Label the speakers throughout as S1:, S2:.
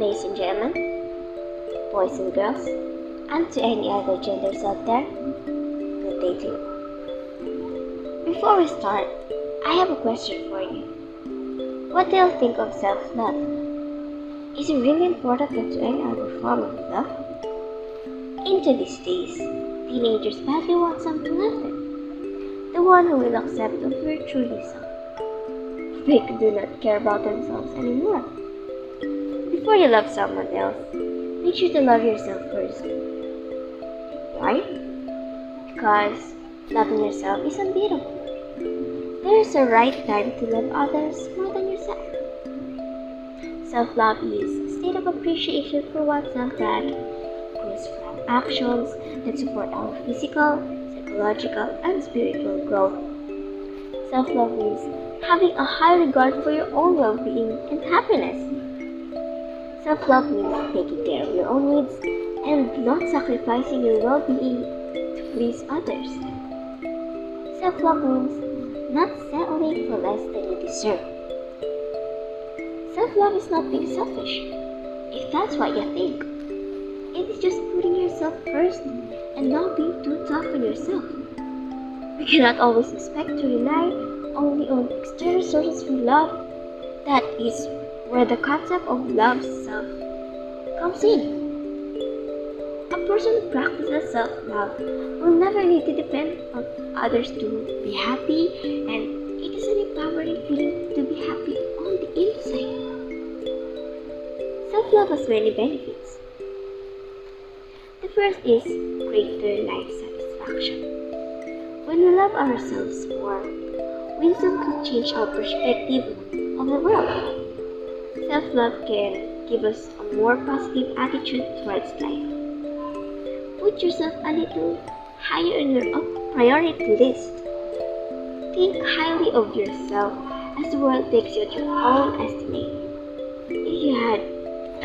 S1: Ladies and gentlemen, boys and girls, and to any other genders out there, good day to you. Before we start, I have a question for you. What do you think of self-love? Is it really important to any other form of love? Into these days, teenagers badly want someone to love them, the one who will accept who they truly are. They do not care about themselves anymore. Before you love someone else, make sure to love yourself first. Why? Because loving yourself is unbeatable. There is a right time to love others more than yourself. Self-love is a state of appreciation for oneself that goes from actions that support our physical, psychological, and spiritual growth. Self-love means having a high regard for your own well-being and happiness. Self-love means taking care of your own needs and not sacrificing your well-being to please others. Self-love means not settling for less than you deserve. Self-love is not being selfish, if that's what you think. It is just putting yourself first and not being too tough on yourself. We cannot always expect to rely only on external sources for love. That is where the concept of love self comes in. A person who practices self-love will never need to depend on others to be happy, and it is an empowering feeling to be happy on the inside. Self-love has many benefits. The first is greater life satisfaction. When we love ourselves more, wisdom can change our perspective of the world. Self-love can give us a more positive attitude towards life. Put yourself a little higher in your priority list. Think highly of yourself as the world takes you at your own estimate. If you had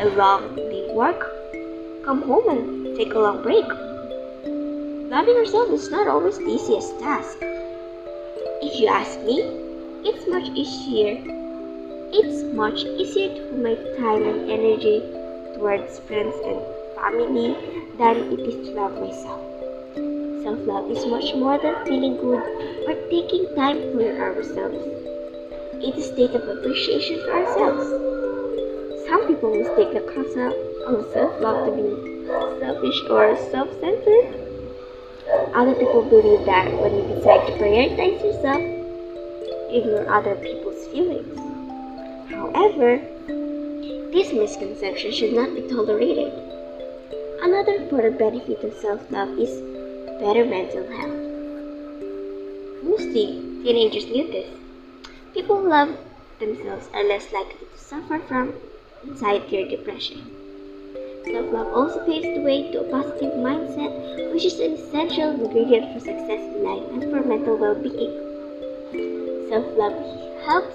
S1: a long day at work, come home and take a long break. Loving yourself is not always the easiest task. If you ask me, it's much easier to put my time and energy towards friends and family than it is to love myself. Self-love is much more than feeling good or taking time for ourselves. It is a state of appreciation for ourselves. Some people mistake the concept of self-love to be selfish or self-centered. Other people believe that when you decide to prioritize yourself, ignore other people's feelings. However, this misconception should not be tolerated. Another important benefit of self-love is better mental health. Mostly, teenagers knew this. People who love themselves are less likely to suffer from anxiety or depression. Self-love also paves the way to a positive mindset, which is an essential ingredient for success in life and for mental well-being. Self-love helps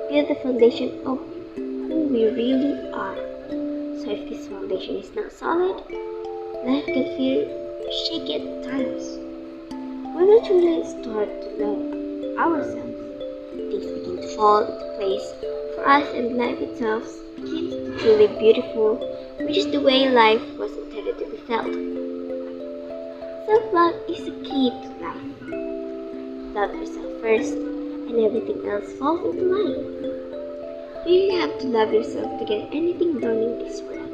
S1: build the foundation of who we really are. So if this foundation is not solid, life can feel shaky at times. When we truly start to love ourselves, things begin to fall into place for us and life itself becomes truly beautiful, which is the way life was intended to be felt. Self-love is the key to life. Love yourself first, and everything else falls into line. You don't have to love yourself to get anything done in this world.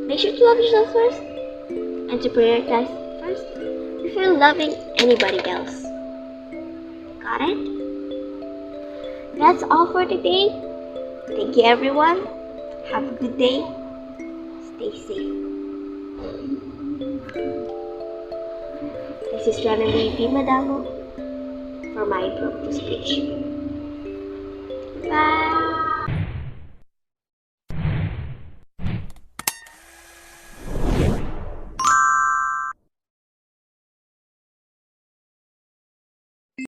S1: Make sure to love yourself first, and to prioritize first before loving anybody else. Got it? That's all for today. Thank you everyone. Have a good day. Stay safe. This is Ranali P. Madamo for my Impromptu speech. Bye.